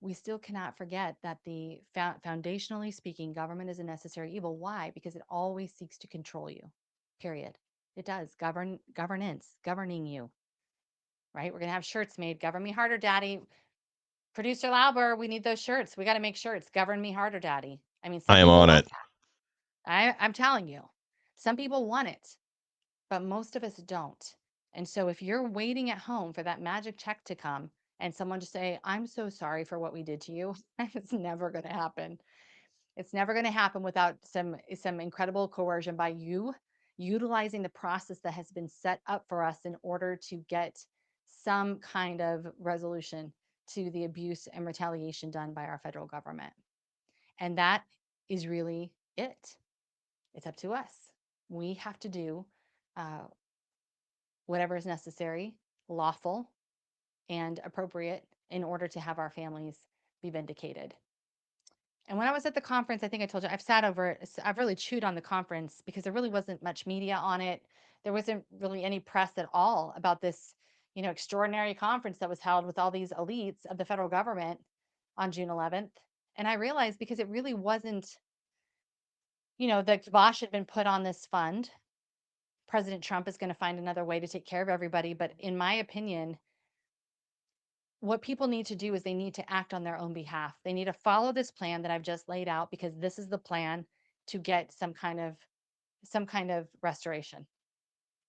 we still cannot forget that the foundationally speaking, government is a necessary evil. Why? Because it always seeks to control you. Period. It does. Governance, governing you. Right? We're gonna have shirts made. Govern me harder, daddy. Producer Lauber, we need those shirts. We got to make shirts. Govern me harder, daddy. I mean, some I am people on want it. that. I'm telling you, some people want it, but most of us don't. And so if you're waiting at home for that magic check to come and someone to say, I'm so sorry for what we did to you, it's never going to happen. It's never going to happen without some incredible coercion by you utilizing the process that has been set up for us in order to get some kind of resolution to the abuse and retaliation done by our federal government. And that is really it. It's up to us. We have to do uh, whatever is necessary, lawful, and appropriate in order to have our families be vindicated. And when I was at the conference, I think I told you, I've sat over it. I've really chewed on the conference because there really wasn't much media on it. There wasn't really any press at all about this, extraordinary conference that was held with all these elites of the federal government on June 11th. And I realized because it really wasn't, the kibosh had been put on this fund. President Trump is going to find another way to take care of everybody. But in my opinion, what people need to do is they need to act on their own behalf. They need to follow this plan that I've just laid out because this is the plan to get some kind of restoration.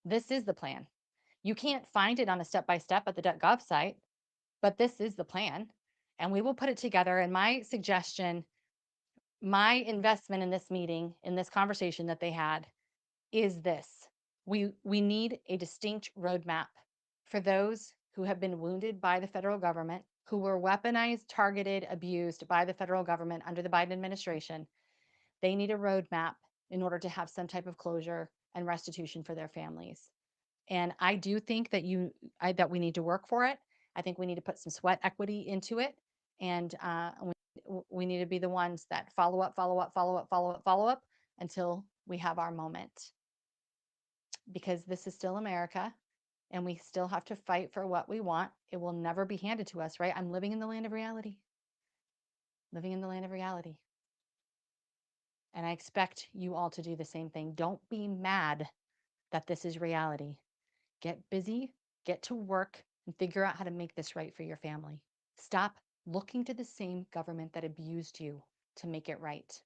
This is the plan. You can't find it on a step by step at the .gov site, but this is the plan and we will put it together. And my suggestion, my investment in this meeting, in this conversation that they had is this. We need a distinct roadmap for those who have been wounded by the federal government, who were weaponized, targeted, abused by the federal government under the Biden administration. They need a roadmap in order to have some type of closure and restitution for their families. And I do think that we need to work for it. I think we need to put some sweat equity into it, and we need to be the ones that follow up, follow up, follow up, follow up, follow up until we have our moment. Because this is still America and we still have to fight for what we want. It will never be handed to us, right? I'm living in the land of reality, living in the land of reality. And I expect you all to do the same thing. Don't be mad that this is reality. Get busy, get to work, and figure out how to make this right for your family. Stop looking to the same government that abused you to make it right.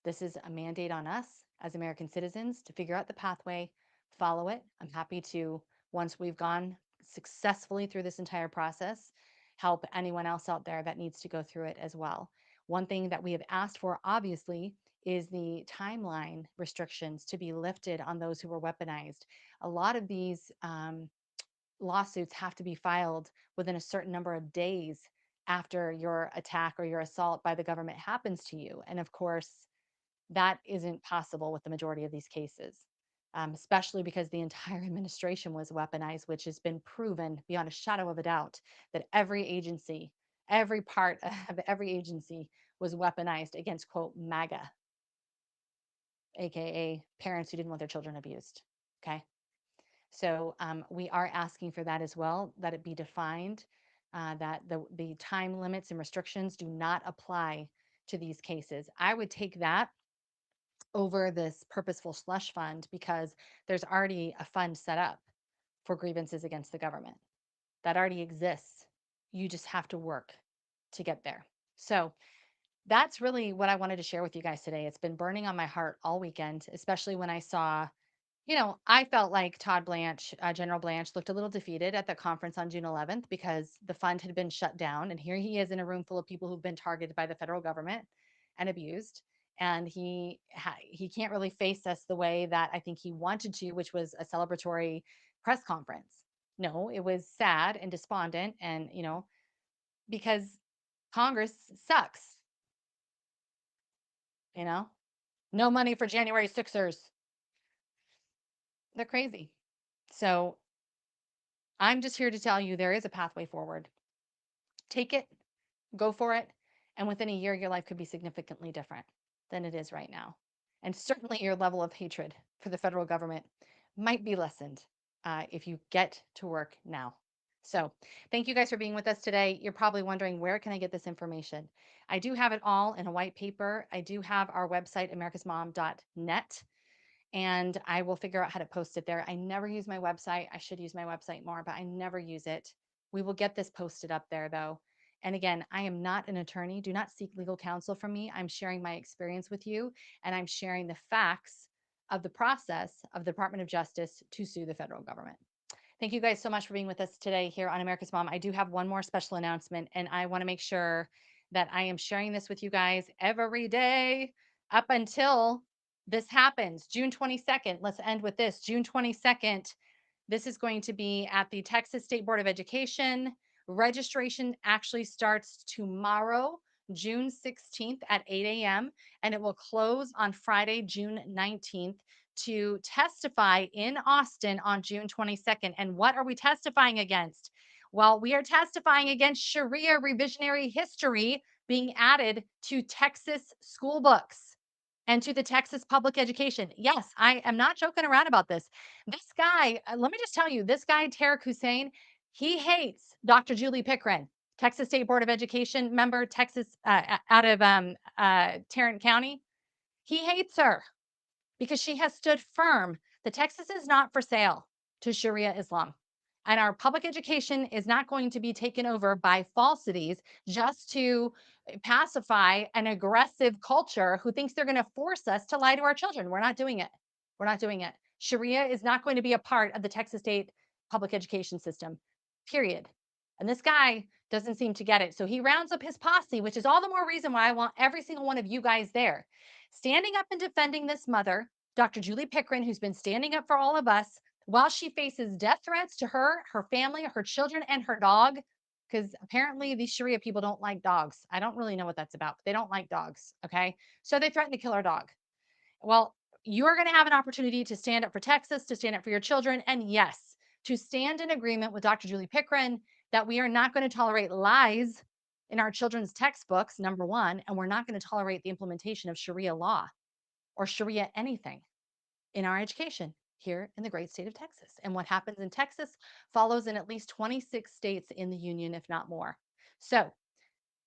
This is a mandate on us as American citizens to figure out the pathway, follow it. I'm happy to, once we've gone successfully through this entire process, help anyone else out there that needs to go through it as well. One thing that we have asked for, obviously, is the timeline restrictions to be lifted on those who were weaponized. A lot of these lawsuits have to be filed within a certain number of days after your attack or your assault by the government happens to you. And of course, that isn't possible with the majority of these cases, especially because the entire administration was weaponized, which has been proven beyond a shadow of a doubt that every agency, every part of every agency was weaponized against, quote, MAGA, AKA parents who didn't want their children abused. Okay. So we are asking for that as well, that it be defined, that the time limits and restrictions do not apply to these cases. I would take that over this purposeful slush fund because there's already a fund set up for grievances against the government that already exists. You just have to work to get there. So that's really what I wanted to share with you guys today. It's been burning on my heart all weekend, especially when I saw, I felt like Todd Blanche, General Blanche, looked a little defeated at the conference on June 11th because the fund had been shut down. And here he is in a room full of people who've been targeted by the federal government and abused. And he can't really face us the way that I think he wanted to, which was a celebratory press conference. No, it was sad and despondent, and because Congress sucks. You know, no money for January Sixers. They're crazy. So I'm just here to tell you there is a pathway forward. Take it, go for it. And within a year, your life could be significantly different than it is right now. And certainly your level of hatred for the federal government might be lessened if you get to work now. So thank you guys for being with us today. You're probably wondering, where can I get this information? I do have it all in a white paper. I do have our website, americasmom.net, and I will figure out how to post it there. I never use my website. I should use my website more, but I never use it. We will get this posted up there though. And again, I am not an attorney. Do not seek legal counsel from me. I'm sharing my experience with you, and I'm sharing the facts of the process of the Department of Justice to sue the federal government. Thank you guys so much for being with us today here on America's Mom. I do have one more special announcement, and I want to make sure that I am sharing this with you guys every day up until this happens. June 22nd. Let's end with this. June 22nd. This is going to be at the Texas State Board of Education. Registration actually starts tomorrow, June 16th at 8 a.m., and it will close on Friday, June 19th, to testify in Austin on June 22nd. And what are we testifying against? Well, we are testifying against Sharia revisionary history being added to Texas school books and to the Texas public education. Yes, I am not joking around about this. This guy, let me just tell you, this guy, Tarek Hussein, he hates Dr. Julie Pickren, Texas State Board of Education member, Texas, out of Tarrant County. He hates her because she has stood firm that Texas is not for sale to Sharia Islam. And our public education is not going to be taken over by falsities just to pacify an aggressive culture who thinks they're going to force us to lie to our children. We're not doing it. We're not doing it. Sharia is not going to be a part of the Texas state public education system, period. And this guy doesn't seem to get it. So he rounds up his posse, which is all the more reason why I want every single one of you guys there, standing up and defending this mother, Dr. Julie Pickren, who's been standing up for all of us while she faces death threats to her, her family, her children, and her dog. Because apparently these Sharia people don't like dogs. I don't really know what that's about, but they don't like dogs. Okay. So they threaten to kill our dog. Well, you're going to have an opportunity to stand up for Texas, to stand up for your children, and yes, to stand in agreement with Dr. Julie Pickren that we are not going to tolerate lies in our children's textbooks, number one, and we're not going to tolerate the implementation of Sharia law or Sharia anything in our education here in the great state of Texas. And what happens in Texas follows in at least 26 states in the union, if not more. So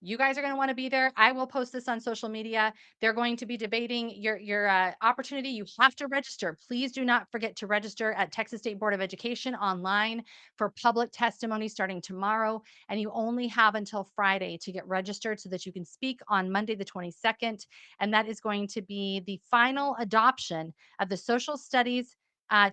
you guys are going to want to be there. I will post this on social media. They're going to be debating your opportunity. You have to register. Please do not forget to register at Texas State Board of Education online for public testimony starting tomorrow. And you only have until Friday to get registered so that you can speak on Monday, the 22nd. And that is going to be the final adoption of the social studies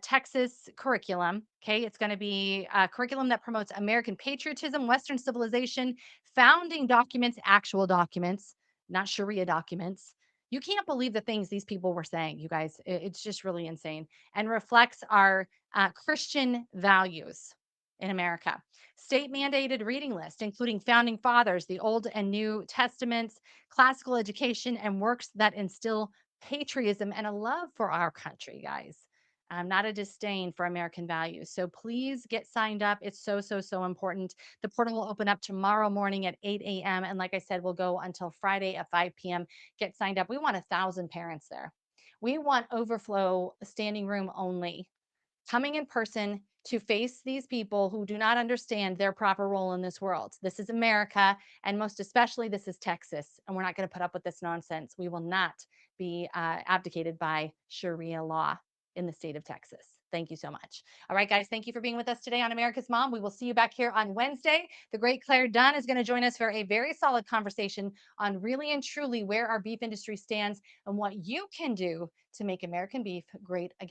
Texas curriculum. Okay. It's going to be a curriculum that promotes American patriotism, Western civilization, founding documents, actual documents, not Sharia documents. You can't believe the things these people were saying, you guys. It's just really insane and reflects our Christian values in America. State mandated reading list, including founding fathers, the Old and New Testaments, classical education, and works that instill patriotism and a love for our country, guys, not a disdain for American values. So please get signed up. It's so, so, so important. The portal will open up tomorrow morning at 8 a.m. And like I said, we'll go until Friday at 5 p.m. Get signed up. We want 1,000 parents there. We want overflow standing room only, coming in person to face these people who do not understand their proper role in this world. This is America, and most especially, this is Texas. And we're not going to put up with this nonsense. We will not be abdicated by Sharia law in the state of Texas. Thank you so much. All right, guys, thank you for being with us today on America's Mom. We will see you back here on Wednesday. The great Claire Dunn is going to join us for a very solid conversation on really and truly where our beef industry stands and what you can do to make American beef great again.